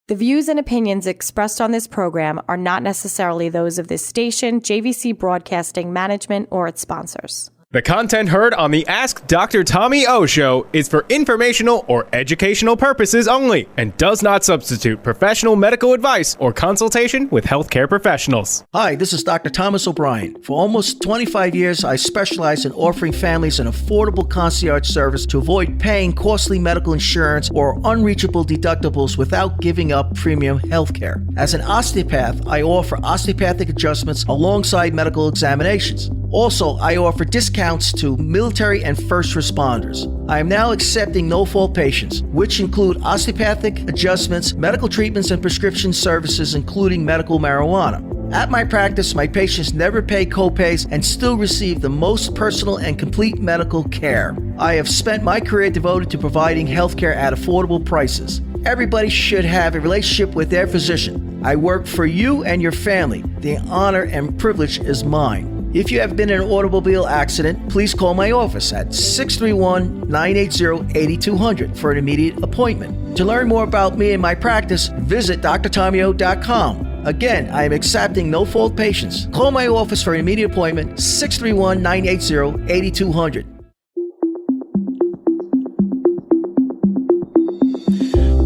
The views and opinions expressed on this program are not necessarily those of this station, JVC Broadcasting Management, or its sponsors. The content heard on the Ask Dr. Tommy O Show is for informational or educational purposes only and does not substitute professional medical advice or consultation with healthcare professionals. Hi, this is Dr. Thomas O'Brien. For almost 25 years, I specialize in offering families an affordable concierge service to avoid paying costly medical insurance or unreachable deductibles without giving up premium healthcare. As an osteopath, I offer osteopathic adjustments alongside medical examinations. Also, I offer discounts to military and first responders. I am now accepting no-fault patients, which include osteopathic adjustments, medical treatments, and prescription services, including medical marijuana. At my practice, my patients never pay copays and still receive the most personal and complete medical care. I have spent my career devoted to providing healthcare at affordable prices. Everybody should have a relationship with their physician. I work for you and your family. The honor and privilege is mine. If you have been in an automobile accident, please call my office at 631-980-8200 for an immediate appointment. To learn more about me and my practice, visit drtommyo.com. Again, I am accepting no-fault patients. Call my office for an immediate appointment, 631-980-8200.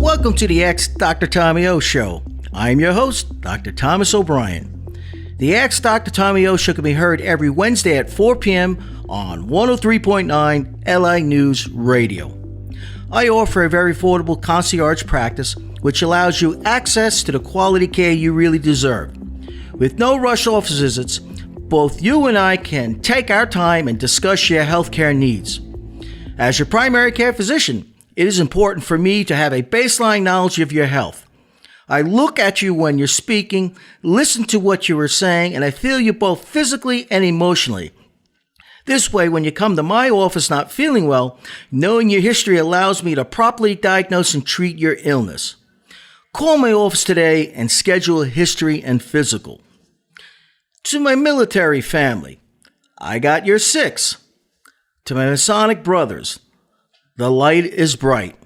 Welcome to the Ask Dr. Tommy O Show. I'm your host, Dr. Thomas O'Brien. The Ask Dr. Tommy O Show can be heard every Wednesday at 4 p.m. on 103.9 LI News Radio. I offer a very affordable concierge practice which allows you access to the quality care you really deserve. With no rush office visits, both you and I can take our time and discuss your healthcare needs. As your primary care physician, it is important for me to have a baseline knowledge of your health. I look at you when you're speaking, listen to what you are saying, and I feel you both physically and emotionally. This way, when you come to my office not feeling well, knowing your history allows me to properly diagnose and treat your illness. Call my office today and schedule a history and physical. To my military family, I got your six. To my Masonic brothers, the light is bright.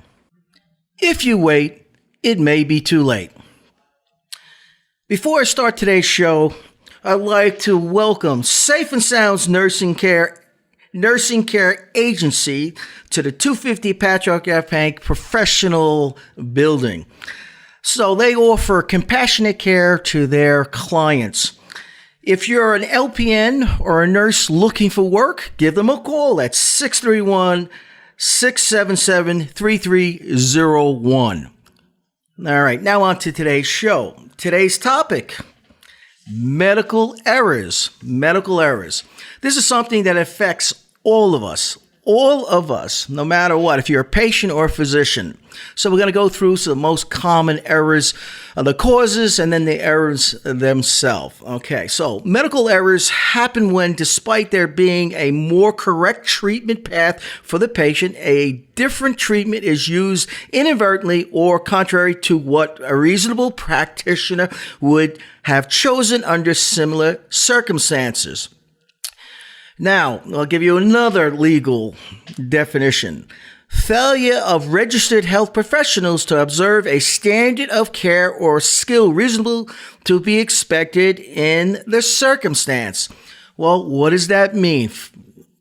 If you wait, it may be too late. Before I start today's show, I'd like to welcome Safe and Sound's Nursing Care Agency to the 250 Patriarch F. Hank Professional Building. So they offer compassionate care to their clients. If you're an LPN or a nurse looking for work, give them a call at 631-677-3301. All right, now on to today's show. Today's topic, medical errors. Medical errors. This is something that affects all of us, no matter what, if you're a patient or a physician. So we're going to go through some of the most common errors, the causes, and then the errors themselves. Okay, so medical errors happen when, despite there being a more correct treatment path for the patient, a different treatment is used inadvertently or contrary to what a reasonable practitioner would have chosen under similar circumstances. Now, I'll give you another legal definition. Failure of registered health professionals to observe a standard of care or skill reasonable to be expected in the circumstance. Well, what does that mean?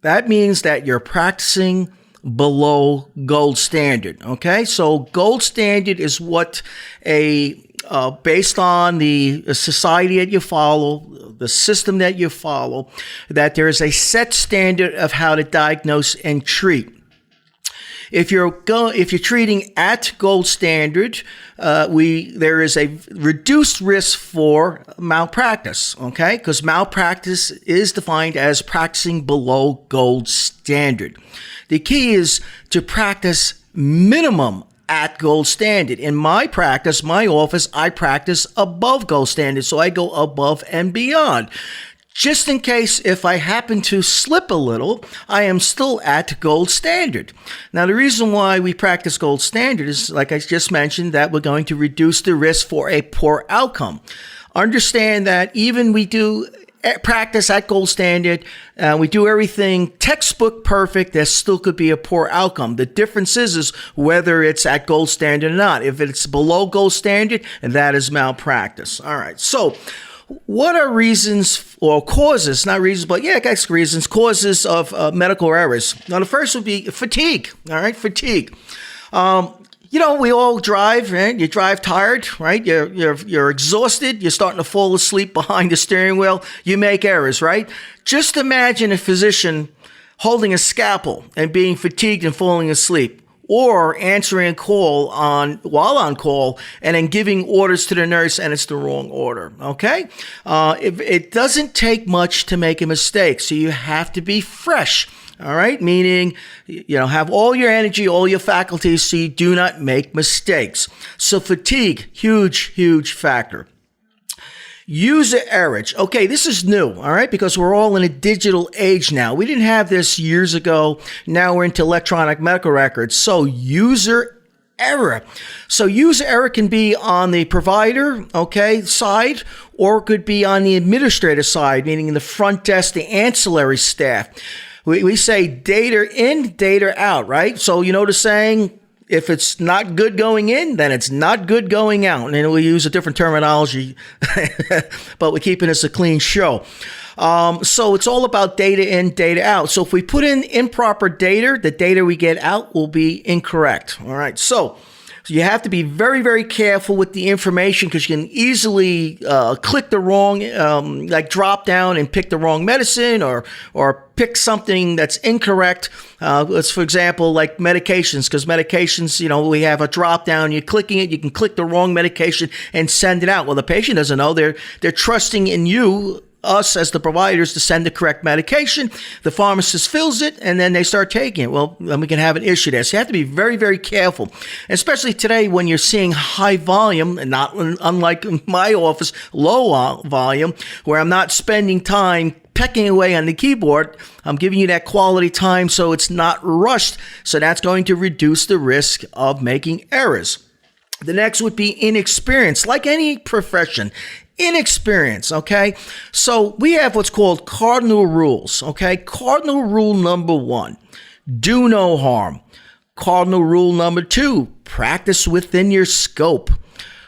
That means that you're practicing below gold standard. Okay, so gold standard is what based on the society that you follow, the system that you follow, that there is a set standard of how to diagnose and treat. If you're treating at gold standard, there is a reduced risk for malpractice, okay? Because malpractice is defined as practicing below gold standard. The key is to practice minimum at gold standard. In my practice, my office, I practice above gold standard, so I go above and beyond. Just in case if I happen to slip a little, I am still at gold standard. Now, the reason why we practice gold standard is, like I just mentioned, that we're going to reduce the risk for a poor outcome. Understand that even we do practice at gold standard. We do everything textbook perfect. There still could be a poor outcome. The difference is whether it's at gold standard or not. If it's below gold standard, that is malpractice. All right. So what are reasons or causes, not reasons, but yeah, I guess reasons, causes of medical errors? Now, the first would be fatigue. All right. Fatigue. We all drive, right? You drive tired, right? You're exhausted. You're starting to fall asleep behind the steering wheel. You make errors, right? Just imagine a physician holding a scalpel and being fatigued and falling asleep, or answering a call while on call and then giving orders to the nurse and it's the wrong order. Okay, it doesn't take much to make a mistake, so you have to be fresh. All right, meaning, have all your energy, all your faculties, so you do not make mistakes. So fatigue, huge factor. User error. Okay, this is new, all right, because we're all in a digital age now. We didn't have this years ago. Now we're into electronic medical records. So user error. So user error can be on the provider, side, or it could be on the administrator side, meaning the front desk, the ancillary staff. We say data in, data out, right? So you know the saying, if it's not good going in, then it's not good going out. And we use a different terminology, but we're keeping this a clean show. So it's all about data in, data out. So if we put in improper data, the data we get out will be incorrect. All right. So you have to be very, very careful with the information, because you can easily click the wrong, drop down and pick the wrong medicine, or pick something that's incorrect. Let's, for example, like medications, because medications, we have a drop down. You're clicking it, you can click the wrong medication and send it out. Well, the patient doesn't know. They're trusting in you, us as the providers, to send the correct medication. The pharmacist fills it and then they start taking it. Well, then we can have an issue there. So you have to be very, very careful, especially today when you're seeing high volume, and not unlike my office, low volume, where I'm not spending time pecking away on the keyboard. I'm giving you that quality time so it's not rushed. So that's going to reduce the risk of making errors. The next would be inexperience. Like any profession, inexperience, okay? So we have what's called cardinal rules, okay? Cardinal rule number 1, do no harm. Cardinal rule number 2, practice within your scope.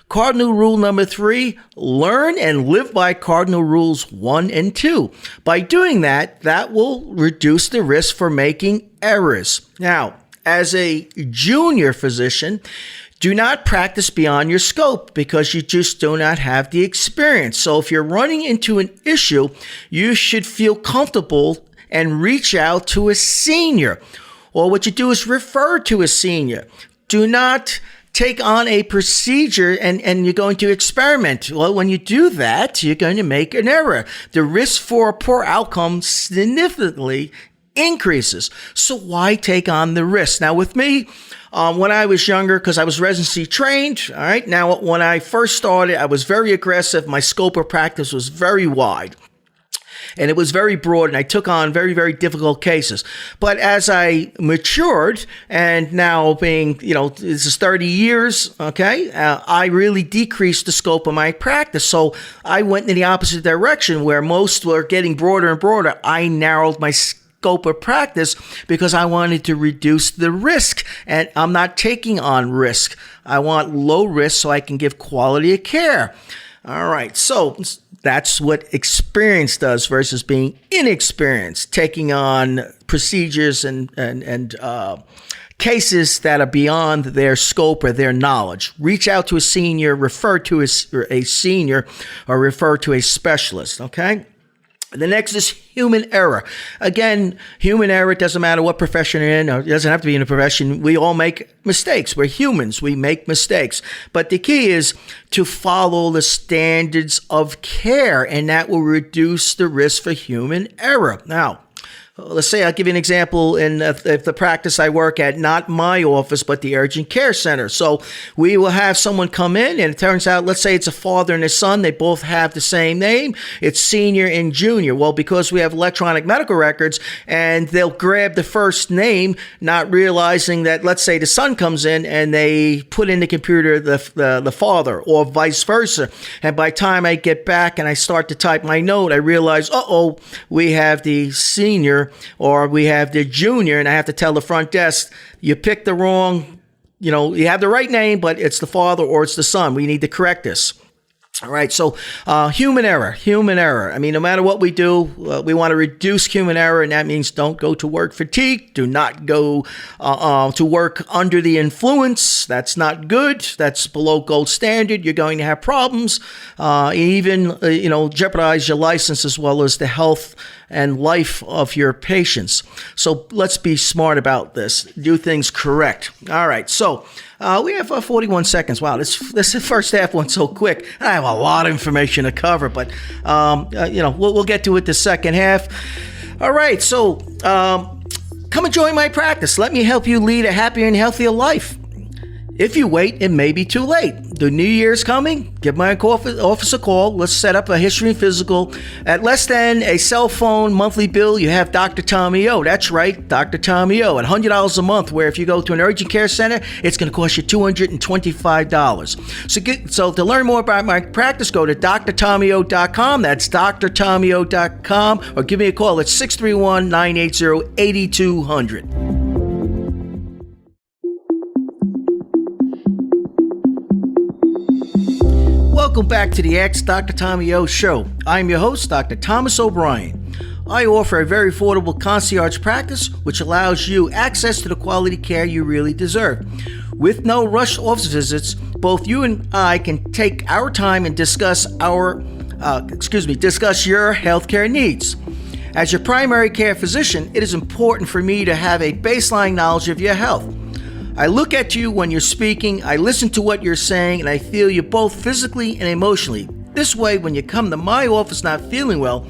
Cardinal rule number 3, learn and live by cardinal rules 1 and 2. By doing that, that will reduce the risk for making errors. Now, as a junior physician, do not practice beyond your scope, because you just do not have the experience. So if you're running into an issue, you should feel comfortable and reach out to a senior. Or what you do is refer to a senior. Do not take on a procedure and you're going to experiment. Well, when you do that, you're going to make an error. The risk for a poor outcome significantly increases. So why take on the risk? Now, with me, when I was younger, because I was residency trained, all right, now when I first started, I was very aggressive. My scope of practice was very wide, and it was very broad, and I took on very, very difficult cases. But as I matured, and now being, this is 30 years, okay, I really decreased the scope of my practice. So I went in the opposite direction, where most were getting broader and broader. I narrowed my scope of practice because I wanted to reduce the risk, and I'm not taking on risk. I want low risk so I can give quality of care. All right, so that's what experience does versus being inexperienced, taking on procedures and cases that are beyond their scope or their knowledge. Reach out to a senior, refer to a senior, or refer to a specialist, okay? The next is human error. Again, human error, it doesn't matter what profession you're in, or it doesn't have to be in a profession. We all make mistakes. We're humans. We make mistakes. But the key is to follow the standards of care, and that will reduce the risk for human error. Now, let's say I'll give you an example in if the practice I work at, not my office, but the urgent care center. So we will have someone come in, and it turns out, let's say it's a father and a son. They both have the same name. It's senior and junior. Well, because we have electronic medical records, and they'll grab the first name, not realizing that, let's say the son comes in and they put in the computer the father, or vice versa. And by the time I get back and I start to type my note, I realize, we have the senior or we have the junior, and I have to tell the front desk, you picked the wrong, you have the right name, but it's the father or it's the son. We need to correct this. All right, so human error. I mean, no matter what we do, we want to reduce human error, and that means don't go to work fatigued. Do not go to work under the influence. That's not good. That's below gold standard. You're going to have problems, even jeopardize your license as well as the health and life of your patients. So let's be smart about this. Do things correct. All right, so we have 41 seconds. Wow, this first half went so quick. I have a lot of information to cover, but we'll get to it the second half. All right, so come and join my practice. Let me help you lead a happier and healthier life. If you wait, it may be too late. The new year's coming. Give my office a call. Let's set up a history and physical. At less than a cell phone monthly bill, you have Dr. Tommy O. That's right, Dr. Tommy O. At $100 a month, where if you go to an urgent care center, it's going to cost you $225. So to learn more about my practice, go to drtommyo.com. That's drtommyo.com. Or give me a call at 631-980-8200. Welcome back to the Ask Dr. Tommy O Show. I'm your host, Dr. Thomas O'Brien. I offer a very affordable concierge practice which allows you access to the quality care you really deserve. With no rush office visits, both you and I can take our time and discuss your healthcare needs. As your primary care physician, it is important for me to have a baseline knowledge of your health. I look at you when you're speaking, I listen to what you're saying, and I feel you both physically and emotionally. This way, when you come to my office not feeling well,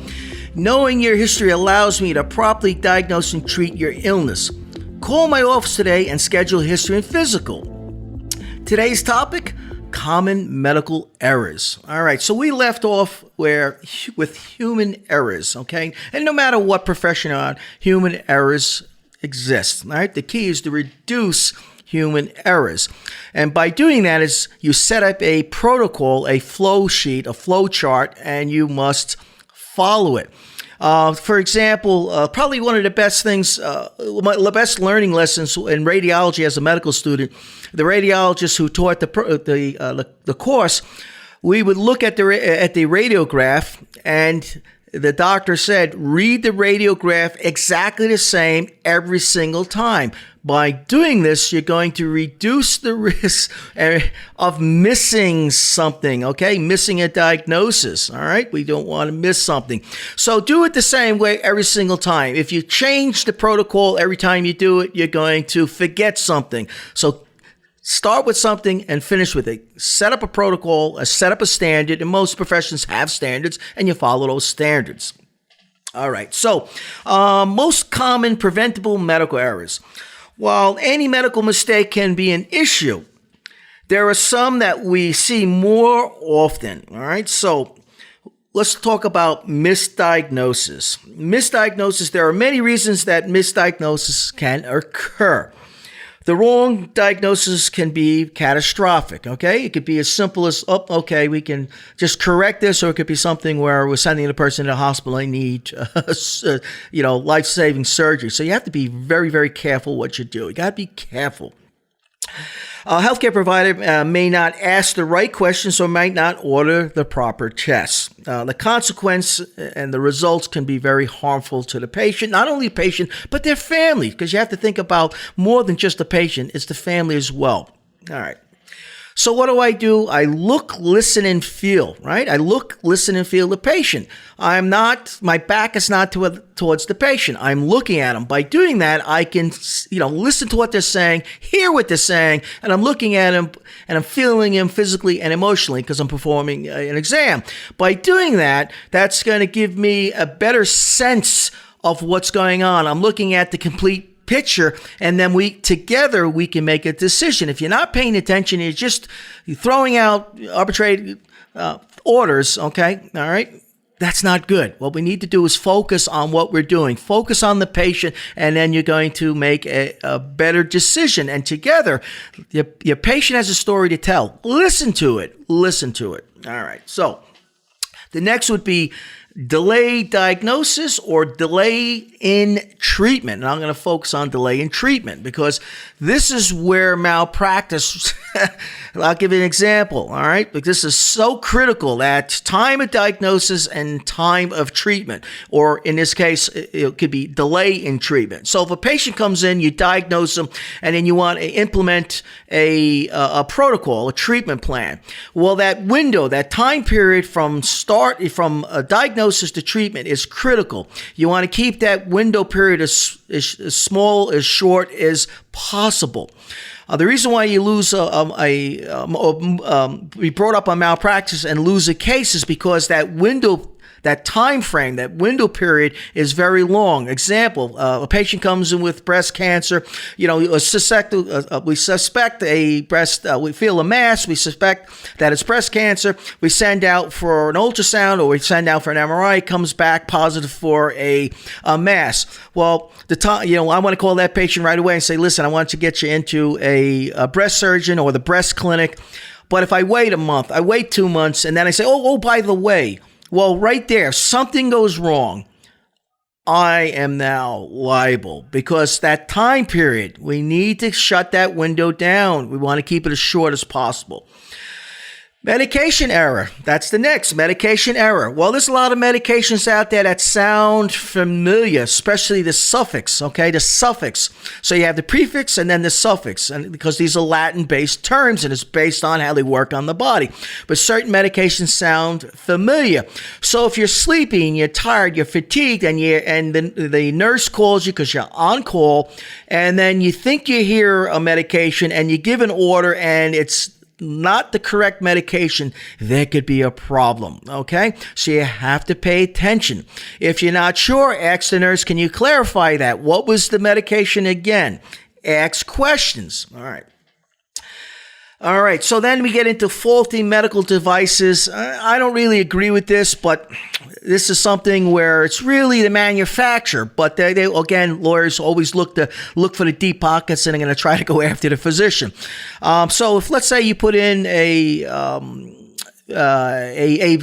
knowing your history allows me to properly diagnose and treat your illness. Call my office today and schedule a history and physical. Today's topic, common medical errors. All right, so we left off with human errors, okay? And no matter what profession you're on, human errors exist, all right? The key is to reduce human errors. And by doing that is you set up a protocol, a flow sheet, a flow chart, and you must follow it. For example, probably one of the best things, the best learning lessons in radiology as a medical student, the radiologist who taught the course, we would look at the radiograph, and the doctor said, read the radiograph exactly the same every single time. By doing this, you're going to reduce the risk of missing something, okay? Missing a diagnosis, all right? We don't want to miss something. So do it the same way every single time. If you change the protocol every time you do it, you're going to forget something. So start with something and finish with it. Set up a protocol, set up a standard, and most professions have standards, and you follow those standards. All right, so most common preventable medical errors. While any medical mistake can be an issue, there are some that we see more often, all right? So let's talk about misdiagnosis. Misdiagnosis, there are many reasons that misdiagnosis can occur. The wrong diagnosis can be catastrophic, okay? It could be as simple as, we can just correct this, or it could be something where we're sending the person to the hospital, they need, life-saving surgery. So you have to be very, very careful what you do. You got to be careful. A healthcare provider may not ask the right questions or might not order the proper tests. The consequence and the results can be very harmful to the patient, not only the patient, but their family, because you have to think about more than just the patient, it's the family as well. All right. So what do? I look, listen, and feel, right? I look, listen, and feel the patient. My back is not towards the patient. I'm looking at them. By doing that, I can, listen to what they're saying, hear what they're saying, and I'm looking at them and I'm feeling them physically and emotionally because I'm performing an exam. By doing that, that's going to give me a better sense of what's going on. I'm looking at the complete picture, and then we can make a decision. If you're not paying attention, you're just throwing out arbitrary orders, okay? All right? That's not good. What we need to do is focus on what we're doing. Focus on the patient, and then you're going to make a better decision. And together, your patient has a story to tell. Listen to it. Listen to it. All right. So the next would be delay diagnosis or delay in treatment. And I'm going to focus on delay in treatment because this is where malpractice, I'll give you an example, all right? But this is so critical at time of diagnosis and time of treatment, or in this case, it could be delay in treatment. So if a patient comes in, you diagnose them, and then you want to implement a protocol, a treatment plan. Well, that window, that time period from diagnosis to treatment is critical. You want to keep that window period as small, as short as possible. The reason why you lose we brought up on malpractice and lose a case is because that window, that time frame, that window period is very long. Example, a patient comes in with breast cancer. We suspect a breast, we feel a mass, we suspect that it's breast cancer. We send out for an ultrasound or we send out for an MRI, it comes back positive for a mass. Well, I want to call that patient right away and say, listen, I want to get you into a breast surgeon or the breast clinic. But if I wait a month, I wait 2 months, and then I say, oh, by the way, well, right there, something goes wrong. I am now liable because that time period, we need to shut that window down. We want to keep it as short as possible. Medication error. That's the next. Medication error. Well, there's a lot of medications out there that sound familiar, especially the suffix, okay? The suffix. So you have the prefix and then the suffix, and because these are Latin-based terms and it's based on how they work on the body. But certain medications sound familiar. So if you're sleepy and you're tired, you're fatigued, and the nurse calls you because you're on call, and then you think you hear a medication and you give an order and it's not the correct medication, there could be a problem, okay? So you have to pay attention. If you're not sure, ask the nurse, can you clarify that? What was the medication again? Ask questions. All right, so then we get into faulty medical devices. I don't really agree with this, but this is something where it's really the manufacturer. But they again, lawyers always look for the deep pockets, and they're going to try to go after the physician. So if, let's say, you put in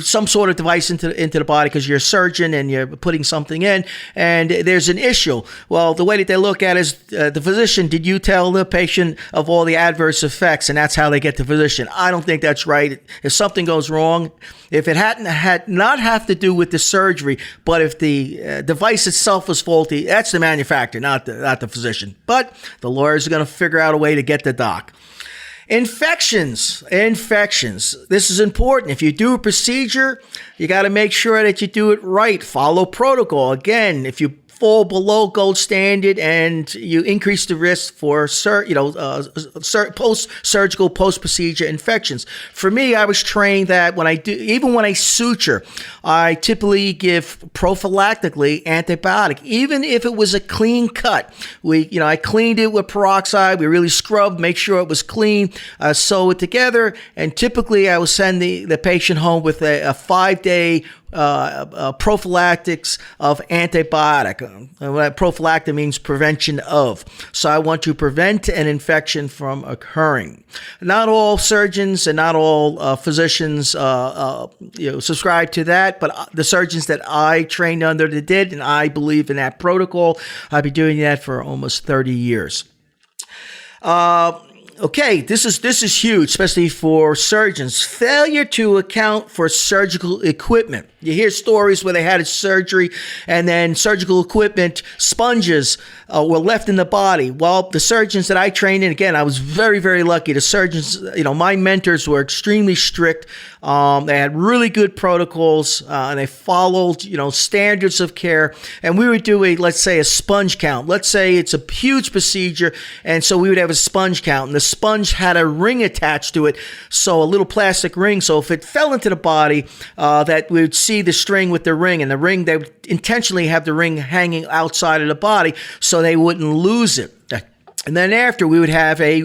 some sort of device into the body because you're a surgeon and you're putting something in, and there's an issue. Well, the way that they look at it is the physician, did you tell the patient of all the adverse effects? And that's how they get the physician. I don't think that's right. If something goes wrong, if it had not have to do with the surgery, but if the device itself was faulty, that's the manufacturer, not the physician. But the lawyers are going to figure out a way to get the doc. Infections. This is important. If you do a procedure, you got to make sure that you do it right. Follow protocol. Again, if you fall below gold standard and you increase the risk for post-surgical, post-procedure infections. For me, I was trained that when I suture, I typically give prophylactically antibiotic, even if it was a clean cut. I cleaned it with peroxide. We really scrubbed, make sure it was clean, sew it together, and typically I would send the patient home with a 5-day prophylactics of antibiotic. Prophylactic means prevention of. So I want to prevent an infection from occurring. Not all surgeons and not all physicians subscribe to that, but the surgeons that I trained under did, and I believe in that protocol. I've been doing that for almost 30 years. Okay, this is huge, especially for surgeons. Failure to account for surgical equipment. You hear stories where they had a surgery and then surgical equipment, sponges were left in the body. Well, the surgeons that I trained in, again, I was very, very lucky. The surgeons, my mentors were extremely strict. They had really good protocols, and they followed, standards of care. And we would do let's say a sponge count. Let's say it's a huge procedure, and so we would have a sponge count. And the sponge had a ring attached to it, so a little plastic ring. So if it fell into the body, that we would see the string with the ring, and the ring, they would intentionally have the ring hanging outside of the body so they wouldn't lose it. And then after, we would have a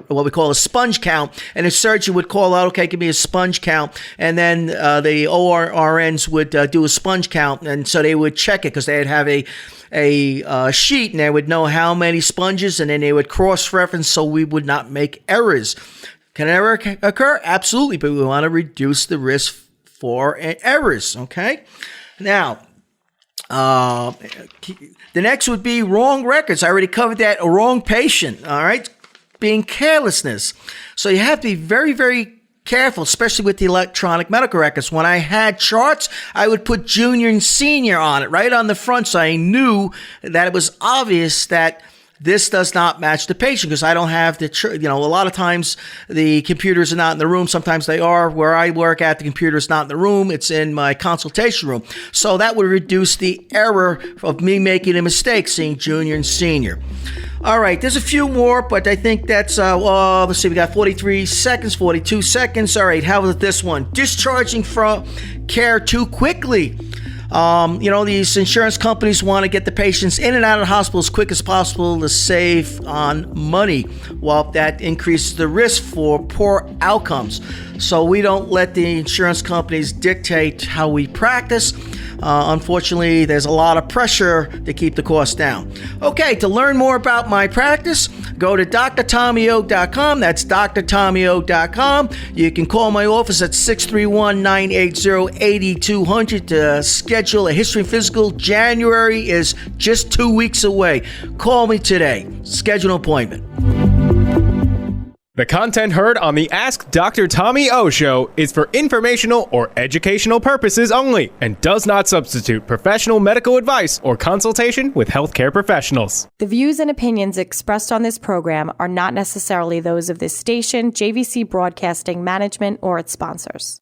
what we call a sponge count, and a surgeon would call out, okay, give me a sponge count, and then the ORNs would do a sponge count, and so they would check it because they'd have a sheet, and they would know how many sponges, and then they would cross-reference so we would not make errors. Can an error occur? Absolutely, but we want to reduce the risk for errors, okay? Now, the next would be wrong records. I already covered that. A wrong patient, all right? Being carelessness. So you have to be very, very careful, especially with the electronic medical records. When I had charts, I would put junior and senior on it, right on the front, so I knew that it was obvious that this does not match the patient, because I don't have a lot of times the computers are not in the room. Sometimes they are. Where I work at, the computer is not in the room. It's in my consultation room. So that would reduce the error of me making a mistake, seeing junior and senior. All right, there's a few more, but I think that's, let's see, we got 43 seconds, 42 seconds. All right, how about this one? Discharging from care too quickly. These insurance companies want to get the patients in and out of the hospital as quick as possible to save on money, while that increases the risk for poor outcomes. So we don't let the insurance companies dictate how we practice. Unfortunately, there's a lot of pressure to keep the cost down. Okay, to learn more about my practice, go to drtommyo.com. That's drtommyo.com. You can call my office at 631-980-8200 to schedule a history and physical. January is just 2 weeks away. Call me today. Schedule an appointment. The content heard on the Ask Dr. Tommy O Show is for informational or educational purposes only and does not substitute professional medical advice or consultation with healthcare professionals. The views and opinions expressed on this program are not necessarily those of this station, JVC Broadcasting Management, or its sponsors.